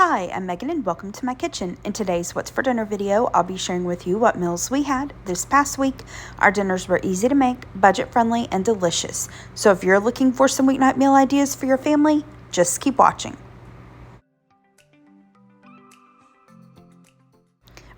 Hi, I'm Megan and welcome to my kitchen. In today's What's for Dinner video, I'll be sharing with you what meals we had this past week. Our dinners were easy to make, budget friendly, and delicious. So if you're looking for some weeknight meal ideas for your family, just keep watching.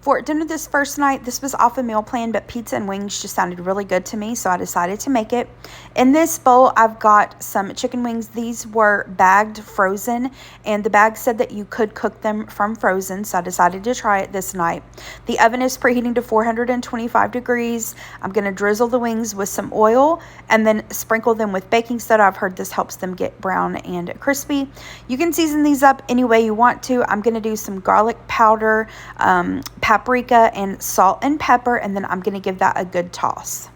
For dinner this first night, this was off a meal plan, but pizza and wings just sounded really good to me, so I decided to make it. In this bowl, I've got some chicken wings. These were bagged frozen, and the bag said that you could cook them from frozen, so I decided to try it this night. The oven is preheating to 425 degrees. I'm going to drizzle the wings with some oil and then sprinkle them with baking soda. I've heard this helps them get brown and crispy. You can season these up any way you want to. I'm going to do some garlic powder, paprika, and salt and pepper, and then I'm going to give that a good toss.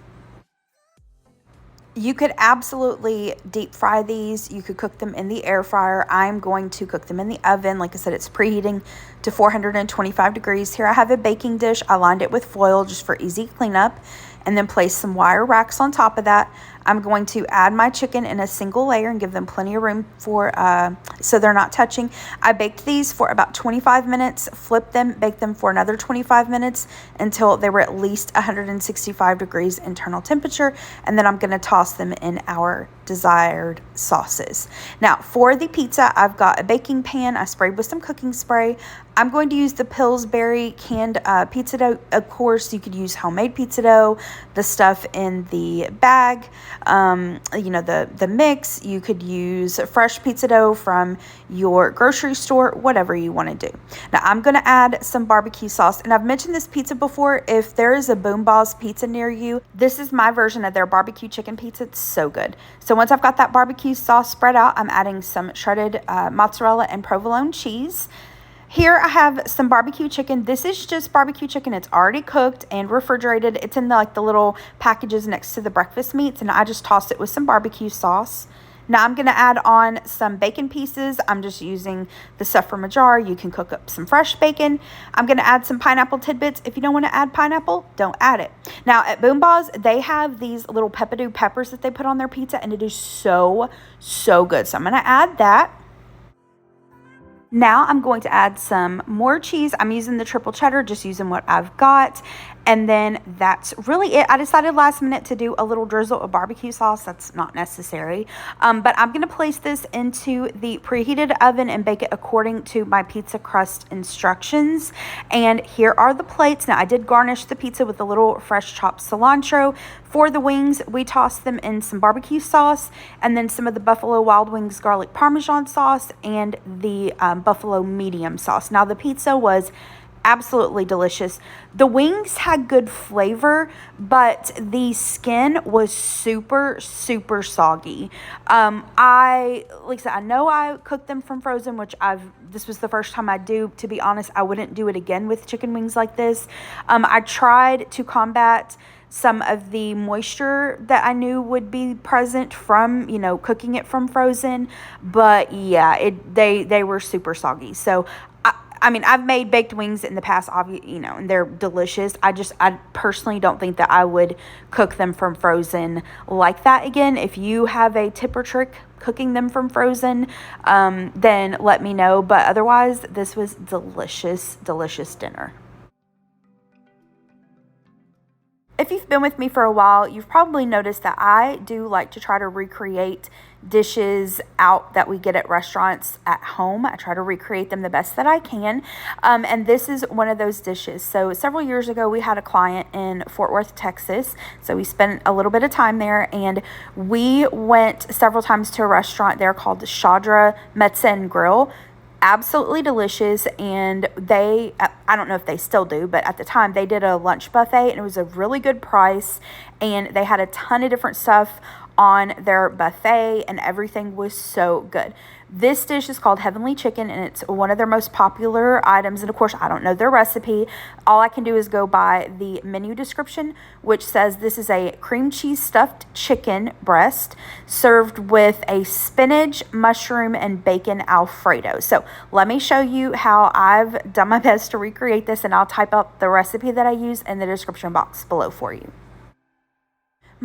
You could absolutely deep fry these. You could cook them in the air fryer. I'm going to cook them in the oven. Like I said, it's preheating to 425 degrees. Here I have a baking dish. I lined it with foil just for easy cleanup, and then place some wire racks on top of that. I'm going to add my chicken in a single layer and give them plenty of room for so they're not touching. I baked these for about 25 minutes, flipped them, baked them for another 25 minutes until they were at least 165 degrees internal temperature, and then I'm going to toss them in our desired sauces. Now for the pizza, I've got a baking pan. I sprayed with some cooking spray. I'm going to use the Pillsbury canned pizza dough. Of course, you could use homemade pizza dough, the stuff in the bag, the mix. You could use fresh pizza dough from your grocery store, whatever you want to do. Now, I'm going to add some barbecue sauce, and I've mentioned this pizza before. If there is a Boom Balls pizza near you, this is my version of their barbecue chicken pizza. It's so good. So once I've got that barbecue sauce spread out, I'm adding some shredded mozzarella and provolone cheese. Here I have some barbecue chicken. This is just barbecue chicken. It's already cooked and refrigerated. It's in the little packages next to the breakfast meats, and I just tossed it with some barbecue sauce. Now I'm going to add on some bacon pieces. I'm just using the stuff from a jar. You can cook up some fresh bacon. I'm going to add some pineapple tidbits. If you don't want to add pineapple, don't add it. Now at Boom Balls, they have these little pepperdew peppers that they put on their pizza, and it is so, so good. So I'm going to add that. Now I'm going to add some more cheese. I'm using the triple cheddar, just using what I've got. And then that's really it. I decided last minute to do a little drizzle of barbecue sauce. That's not necessary. But I'm going to place this into the preheated oven and bake it according to my pizza crust instructions. And here are the plates. Now I did garnish the pizza with a little fresh chopped cilantro. For the wings, we tossed them in some barbecue sauce and then some of the Buffalo Wild Wings garlic parmesan sauce and the buffalo medium sauce. Now the pizza was absolutely delicious. The wings had good flavor, but the skin was super, super soggy. Like I said, I know I cooked them from frozen, which this was the first time I do. To be honest, I wouldn't do it again with chicken wings like this. I tried to combat some of the moisture that I knew would be present from, cooking it from frozen, but yeah, they were super soggy. So I've made baked wings in the past, and they're delicious. I personally don't think that I would cook them from frozen like that again. If you have a tip or trick cooking them from frozen, then let me know. But otherwise, this was delicious, delicious dinner. If you've been with me for a while, you've probably noticed that I do like to try to recreate dishes out that we get at restaurants at home. I try to recreate them the best that I can. And this is one of those dishes. So several years ago, we had a client in Fort Worth, Texas. So we spent a little bit of time there, and we went several times to a restaurant there called Shadra Metzen Grill. Absolutely delicious, and I don't know if they still do, but at the time they did a lunch buffet, and it was a really good price, and they had a ton of different stuff on their buffet, and everything was so good. This dish is called Heavenly Chicken, and it's one of their most popular items. And of course, I don't know their recipe. All I can do is go by the menu description, which says this is a cream cheese stuffed chicken breast served with a spinach, mushroom, and bacon Alfredo. So let me show you how I've done my best to recreate this, and I'll type up the recipe that I use in the description box below for you.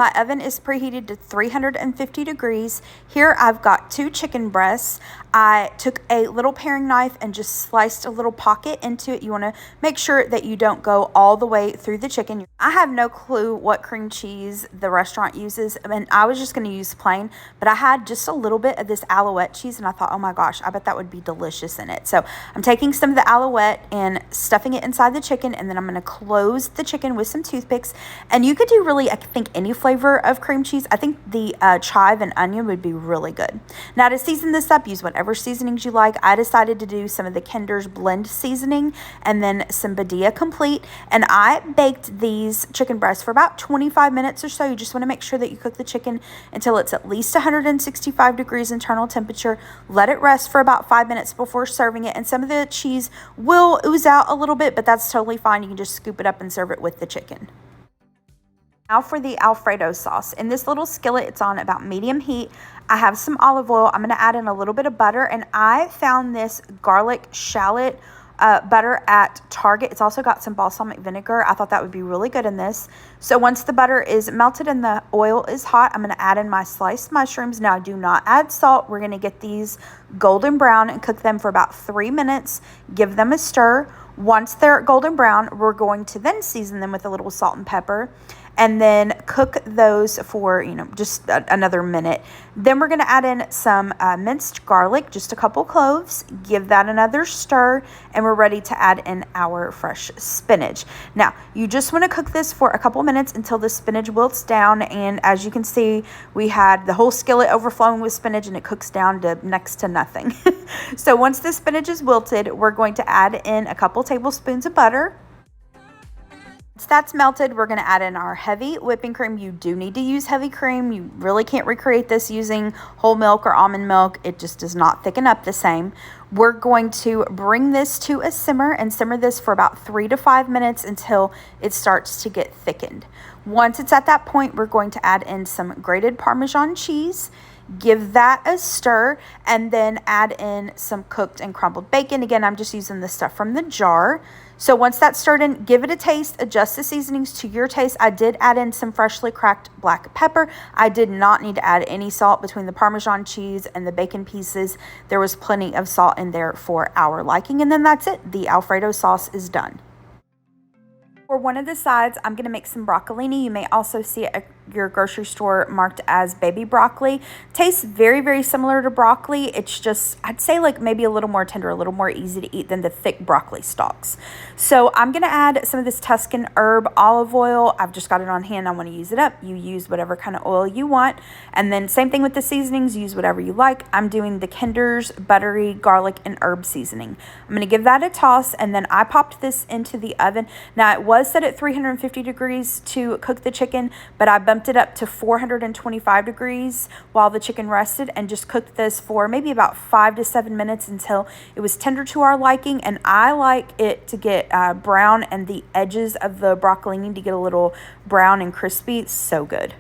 My oven is preheated to 350 degrees. Here I've got 2 chicken breasts. I took a little paring knife and just sliced a little pocket into it. You want to make sure that you don't go all the way through the chicken. I have no clue what cream cheese the restaurant uses, and I was just going to use plain, but I had just a little bit of this Alouette cheese, and I thought, oh my gosh, I bet that would be delicious in it. So I'm taking some of the Alouette and stuffing it inside the chicken, and then I'm going to close the chicken with some toothpicks. And you could do really, I think, any flavor of cream cheese. I think the chive and onion would be really good. Now, to season this up, use whatever seasonings you like. I decided to do some of the Kinder's blend seasoning and then some Badia Complete, and I baked these chicken breasts for about 25 minutes or so. You just want to make sure that you cook the chicken until it's at least 165 degrees internal temperature. Let it rest for about 5 minutes before serving it, and some of the cheese will ooze out a little bit, but that's totally fine. You can just scoop it up and serve it with the chicken. Now for the Alfredo sauce. In this little skillet, it's on about medium heat. I have some olive oil. I'm going to add in a little bit of butter, and I found this garlic shallot butter at Target. It's also got some balsamic vinegar. I thought that would be really good in this. So once the butter is melted and the oil is hot, I'm going to add in my sliced mushrooms. Now, do not add salt. We're going to get these golden brown and cook them for about 3 minutes. Give them a stir. Once they're golden brown, we're going to then season them with a little salt and pepper, and then cook those for, just another minute. Then we're going to add in some minced garlic, just a couple cloves, give that another stir, and we're ready to add in our fresh spinach. Now, you just want to cook this for a couple minutes until the spinach wilts down, and as you can see, we had the whole skillet overflowing with spinach, and it cooks down to next to nothing. So once the spinach is wilted, we're going to add in a couple tablespoons of butter. Once that's melted, we're going to add in our heavy whipping cream. You do need to use heavy cream. You really can't recreate this using whole milk or almond milk. It just does not thicken up the same. We're going to bring this to a simmer and simmer this for about 3 to 5 minutes until it starts to get thickened. Once it's at that point, we're going to add in some grated Parmesan cheese. Give that a stir, and then add in some cooked and crumbled bacon. Again, I'm just using the stuff from the jar. So once that's stirred in, give it a taste, adjust the seasonings to your taste. I did add in some freshly cracked black pepper. I did not need to add any salt between the Parmesan cheese and the bacon pieces. There was plenty of salt in there for our liking, and then that's it. The Alfredo sauce is done. For one of the sides, I'm going to make some broccolini. You may also see it at your grocery store marked as baby broccoli. Tastes very, very similar to broccoli. It's just, I'd say like maybe a little more tender, a little more easy to eat than the thick broccoli stalks. So I'm going to add some of this Tuscan herb olive oil. I've just got it on hand. I want to use it up. You use whatever kind of oil you want. And then same thing with the seasonings. Use whatever you like. I'm doing the Kinder's buttery garlic and herb seasoning. I'm going to give that a toss, and then I popped this into the oven. Now, it was set at 350 degrees to cook the chicken, but I bumped it up to 425 degrees while the chicken rested and just cooked this for maybe about 5 to 7 minutes until it was tender to our liking. And I like it to get brown, and the edges of the broccolini to get a little brown and crispy. It's so good.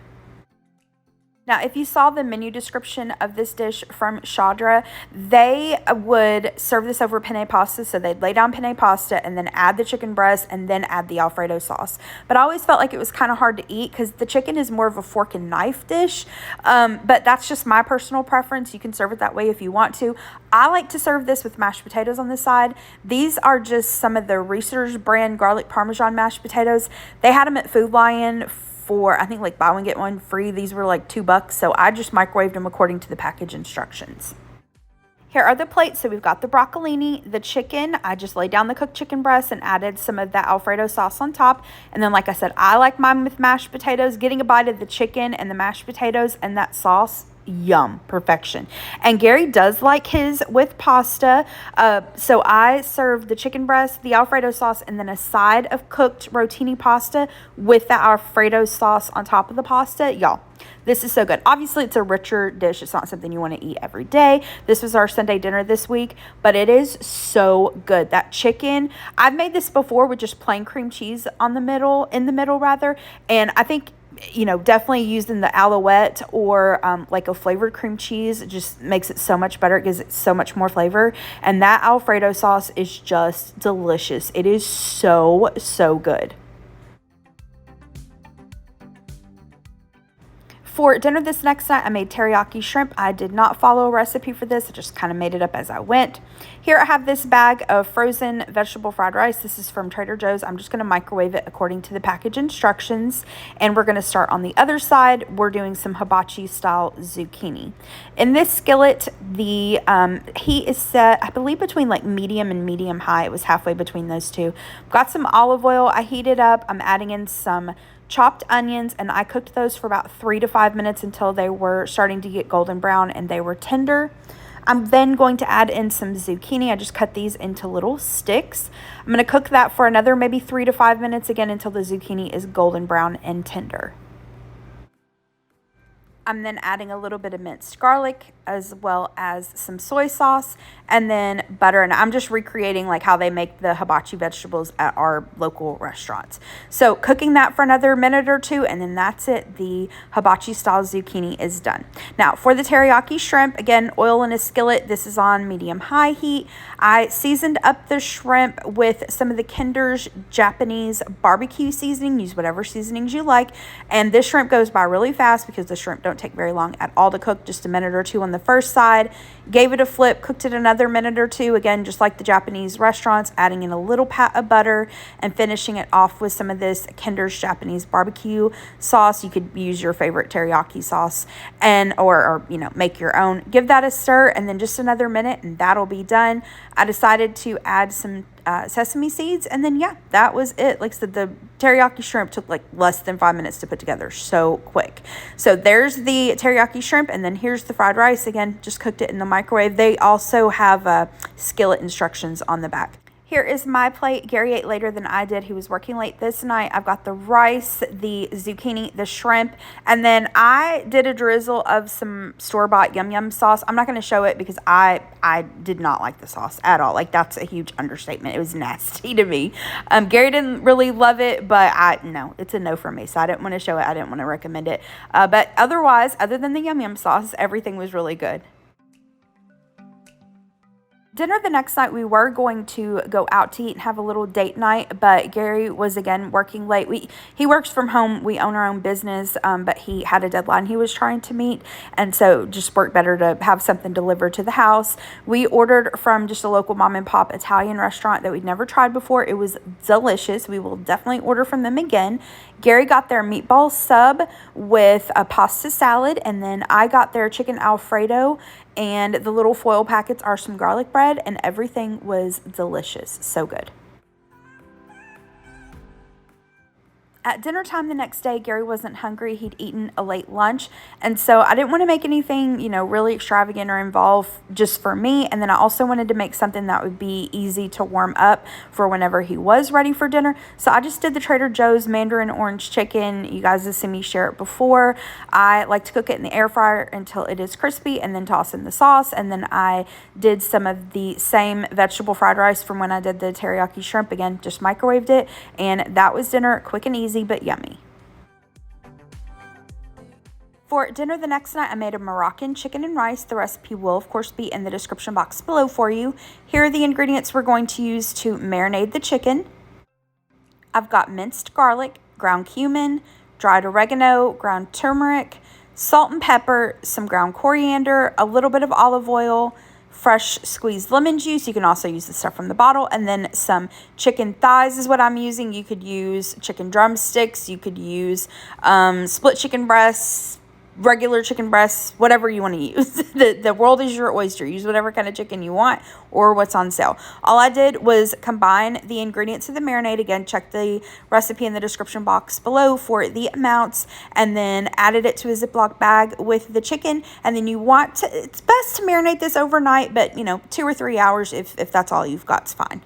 Now, if you saw the menu description of this dish from Chadra, they would serve this over penne pasta. So they'd lay down penne pasta and then add the chicken breast and then add the Alfredo sauce. But I always felt like it was kind of hard to eat because the chicken is more of a fork and knife dish. But that's just my personal preference. You can serve it that way if you want to. I like to serve this with mashed potatoes on the side. These are just some of the Reese's brand garlic Parmesan mashed potatoes. They had them at Food Lion for, I think, like buy one get one free. These were like $2, so I just microwaved them according to the package instructions. Here are the plates. So we've got the broccolini, the chicken. I just laid down the cooked chicken breast and added some of that Alfredo sauce on top. And then, like I said, I like mine with mashed potatoes. Getting a bite of the chicken and the mashed potatoes and that sauce, yum, perfection. And Gary does like his with pasta, so I served the chicken breast, the Alfredo sauce, and then a side of cooked rotini pasta with the Alfredo sauce on top of the pasta. Y'all, this is so good. Obviously, it's a richer dish. It's not something you want to eat every day. This was our Sunday dinner this week, but it is so good. That chicken, I've made this before with just plain cream cheese in the middle, and I think, you know, definitely using the Alouette or like a flavored cream cheese just makes it so much better. It gives it so much more flavor. And that Alfredo sauce is just delicious. It is so, so good. For dinner this next night, I made teriyaki shrimp. I did not follow a recipe for this. I just kind of made it up as I went. Here I have this bag of frozen vegetable fried rice. This is from Trader Joe's. I'm just going to microwave it according to the package instructions. And we're going to start on the other side. We're doing some hibachi style zucchini. In this skillet, the heat is set, I believe, between like medium and medium high. It was halfway between those two. Got some olive oil. I heated up. I'm adding in some chopped onions, and I cooked those for about 3 to 5 minutes until they were starting to get golden brown and they were tender. I'm then going to add in some zucchini. I just cut these into little sticks. I'm going to cook that for another maybe 3 to 5 minutes again until the zucchini is golden brown and tender. I'm then adding a little bit of minced garlic as well as some soy sauce and then butter. And I'm just recreating like how they make the hibachi vegetables at our local restaurants. So cooking that for another minute or two, and then that's it. The hibachi style zucchini is done. Now for the teriyaki shrimp, again, oil in a skillet. This is on medium-high heat. I seasoned up the shrimp with some of the Kinder's Japanese barbecue seasoning. Use whatever seasonings you like. And this shrimp goes by really fast because the shrimp don't take very long at all to cook, just a minute or two on the first side. Gave it a flip, cooked it another minute or two, again just like the Japanese restaurants, adding in a little pat of butter and finishing it off with some of this Kinder's Japanese barbecue sauce. You could use your favorite teriyaki sauce and or you know, make your own. Give that a stir and then just another minute and that'll be done. I decided to add some sesame seeds, and then yeah, that was it. Like I said, the teriyaki shrimp took like less than 5 minutes to put together, so quick. So there's the teriyaki shrimp, and then here's the fried rice. Again, just cooked it in the microwave. They also have skillet instructions on the back. Here is my plate. Gary ate later than I did. He was working late this night. I've got the rice, the zucchini, the shrimp, and then I did a drizzle of some store-bought Yum Yum sauce. I'm not going to show it because I did not like the sauce at all. Like, that's a huge understatement. It was nasty to me. Gary didn't really love it, but no, it's a no for me. So I didn't want to show it. I didn't want to recommend it. But otherwise, other than the Yum Yum sauce, everything was really good. Dinner the next night, we were going to go out to eat and have a little date night, but Gary was again working late. He works from home. We own our own business, but he had a deadline he was trying to meet, and so just worked better to have something delivered to the house. We ordered from just a local mom and pop Italian restaurant that we'd never tried before. It was delicious. We will definitely order from them again. Gary got their meatball sub with a pasta salad, and then I got their chicken Alfredo, and the little foil packets are some garlic bread, and everything was delicious. So good. At dinner time the next day, Gary wasn't hungry. He'd eaten a late lunch. And so I didn't want to make anything, really extravagant or involved just for me. And then I also wanted to make something that would be easy to warm up for whenever he was ready for dinner. So I just did the Trader Joe's Mandarin Orange Chicken. You guys have seen me share it before. I like to cook it in the air fryer until it is crispy and then toss in the sauce. And then I did some of the same vegetable fried rice from when I did the teriyaki shrimp. Again, just microwaved it. And that was dinner, quick and easy, but yummy. For dinner the next night, I made a Moroccan chicken and rice. The recipe will, of course, be in the description box below for you. Here are the ingredients we're going to use to marinate the chicken. I've got minced garlic, ground cumin, dried oregano, ground turmeric, salt and pepper, some ground coriander, a little bit of olive oil, fresh squeezed lemon juice. You can also use the stuff from the bottle, and then some chicken thighs is what I'm using. You could use chicken drumsticks. You could use split chicken breasts, regular chicken breasts, whatever you want to use. The world is your oyster. Use whatever kind of chicken you want or what's on sale. All I did was combine the ingredients of the marinade. Again, check the recipe in the description box below for the amounts, and then added it to a Ziploc bag with the chicken. And then it's best to marinate this overnight, but 2 or 3 hours if that's all you've got is fine.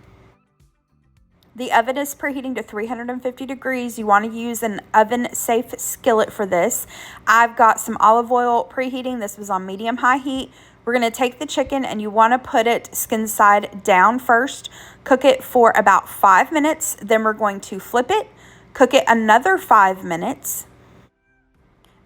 The oven is preheating to 350 degrees. You want to use an oven-safe skillet for this. I've got some olive oil preheating. This was on medium-high heat. We're going to take the chicken, and you want to put it skin side down first. Cook it for about 5 minutes. Then we're going to flip it. Cook it another 5 minutes.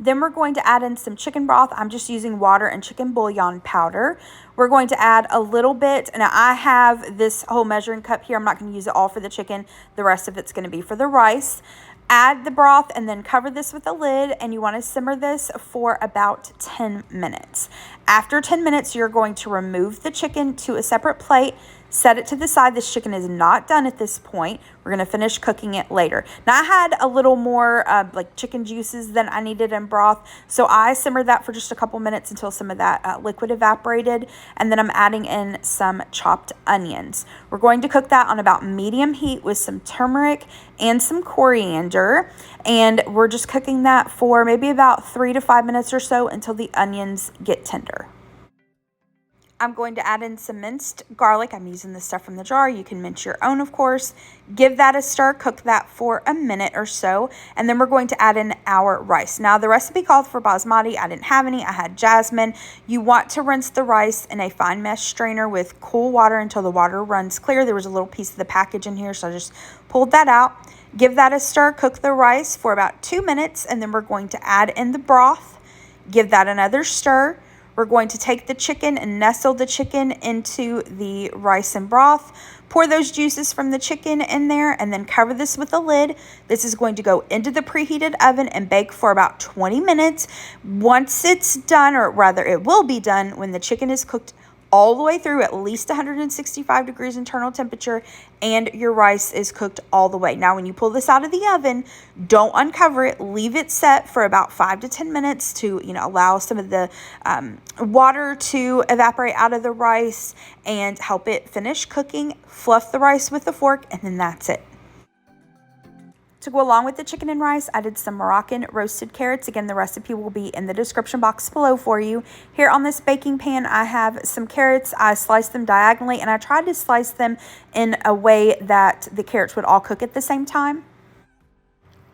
Then we're going to add in some chicken broth. I'm just using water and chicken bouillon powder. We're going to add a little bit. Now I have this whole measuring cup here. I'm not going to use it all for the chicken. The rest of it's going to be for the rice. Add the broth and then cover this with a lid, and you want to simmer this for about 10 minutes. After 10 minutes, you're going to remove the chicken to a separate plate. Set it to the side. This chicken is not done at this point. We're going to finish cooking it later. Now, I had a little more like chicken juices than I needed in broth, so I simmered that for just a couple minutes until some of that liquid evaporated, and then I'm adding in some chopped onions. We're going to cook that on about medium heat with some turmeric and some coriander, and we're just cooking that for maybe about 3 to 5 minutes or so until the onions get tender. I'm going to add in some minced garlic. I'm using this stuff from the jar. You can mince your own, of course. Give that a stir. Cook that for a minute or so. And then we're going to add in our rice. Now, the recipe called for basmati. I didn't have any. I had jasmine. You want to rinse the rice in a fine mesh strainer with cool water until the water runs clear. There was a little piece of the package in here, so I just pulled that out. Give that a stir. Cook the rice for about 2 minutes. And then we're going to add in the broth. Give that another stir. We're going to take the chicken and nestle the chicken into the rice and broth. Pour those juices from the chicken in there and then cover this with a lid. This is going to go into the preheated oven and bake for about 20 minutes. Once it's done, or rather it will be done when the chicken is cooked all the way through at least 165 degrees internal temperature and your rice is cooked all the way. Now, when you pull this out of the oven, don't uncover it. Leave it set for about 5 to 10 minutes to, allow some of the water to evaporate out of the rice and help it finish cooking. Fluff the rice with a fork, and then that's it. To go along with the chicken and rice, I did some Moroccan roasted carrots. Again, the recipe will be in the description box below for you. Here on this baking pan, I have some carrots. I sliced them diagonally, and I tried to slice them in a way that the carrots would all cook at the same time.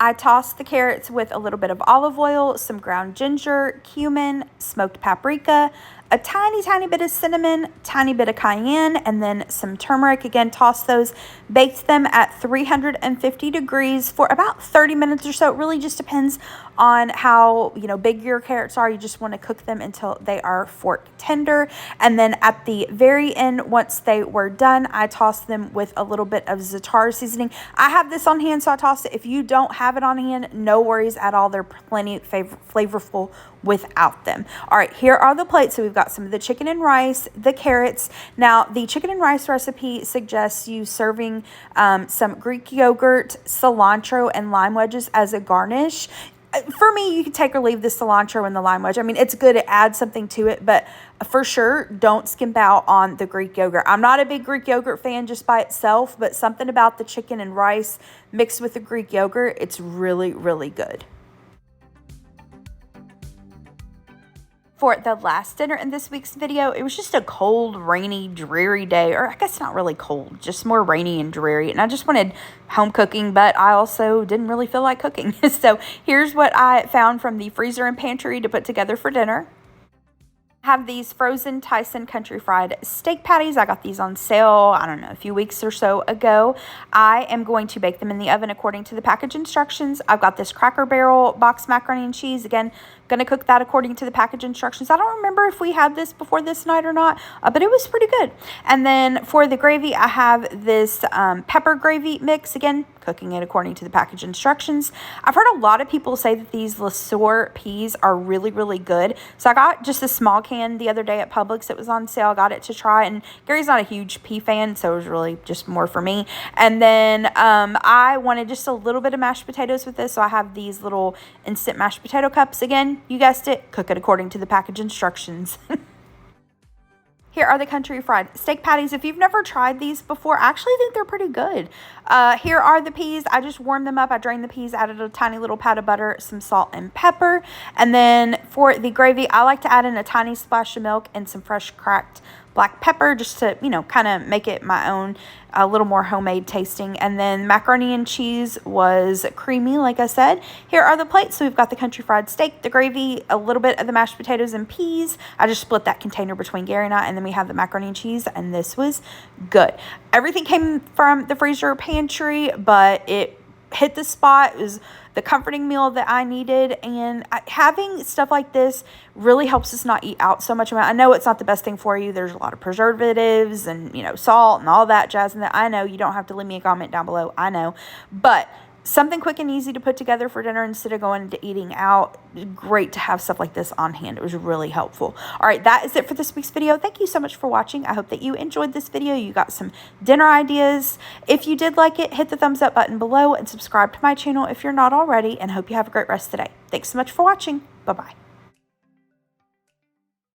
I tossed the carrots with a little bit of olive oil, some ground ginger, cumin, smoked paprika, a tiny bit of cinnamon, tiny bit of cayenne, and then some turmeric. Again, toss those, baked them at 350 degrees for about 30 minutes or so. It really just depends on how, big your carrots are. You just want to cook them until they are fork tender. And then at the very end, once they were done, I tossed them with a little bit of za'atar seasoning. I have this on hand, so I tossed it. If you don't have it on hand, no worries at all. They're plenty flavorful without them. All right, here are the plates. So we've got some of the chicken and rice, the carrots. Now, the chicken and rice recipe suggests you serving some Greek yogurt, cilantro, and lime wedges as a garnish. For me, you can take or leave the cilantro and the lime wedge. I mean, it's good to add something to it, but for sure, don't skimp out on the Greek yogurt. I'm not a big Greek yogurt fan just by itself, but something about the chicken and rice mixed with the Greek yogurt, it's really, really good. For the last dinner in this week's video, it was just a cold, rainy, dreary day, or I guess not really cold, just more rainy and dreary, and I just wanted home cooking, but I also didn't really feel like cooking. So here's what I found from the freezer and pantry to put together for dinner. Have these frozen Tyson country fried steak patties. I got these on sale, I don't know, a few weeks or so ago. I am going to bake them in the oven according to the package instructions. I've got this Cracker Barrel boxed macaroni and cheese. Again, going to cook that according to the package instructions. I don't remember if we had this before this night or not, but it was pretty good. And then for the gravy, I have this pepper gravy mix. Again, cooking it according to the package instructions. I've heard a lot of people say that these LeSueur peas are really, really good. So I got just a small can the other day at Publix. It was on sale. I got it to try, and Gary's not a huge pea fan, so it was really just more for me. And then I wanted just a little bit of mashed potatoes with this, so I have these little instant mashed potato cups. Again, you guessed it, cook it according to the package instructions. Here are the country fried steak patties. If you've never tried these before, I actually think they're pretty good. Here are the peas. I just warmed them up. I drained the peas, added a tiny little pat of butter, some salt and pepper. And then for the gravy, I like to add in a tiny splash of milk and some fresh cracked black pepper just to, kind of make it my own, a little more homemade tasting. And then macaroni and cheese was creamy, like I said. Here are the plates. So we've got the country fried steak, the gravy, a little bit of the mashed potatoes and peas. I just split that container between Gary and I, and then we have the macaroni and cheese, and this was good. Everything came from the freezer pantry, but it hit the spot. It was the comforting meal that I needed, and having stuff like this really helps us not eat out so much. I know it's not the best thing for you. There's a lot of preservatives and, salt and all that jazz, and that I know. You don't have to leave me a comment down below. I know. But something quick and easy to put together for dinner instead of going to eating out. Great to have stuff like this on hand. It was really helpful. All right, that is it for this week's video. Thank you so much for watching. I hope that you enjoyed this video. You got some dinner ideas. If you did like it, hit the thumbs up button below and subscribe to my channel if you're not already, and hope you have a great rest of the day. Thanks so much for watching. Bye-bye.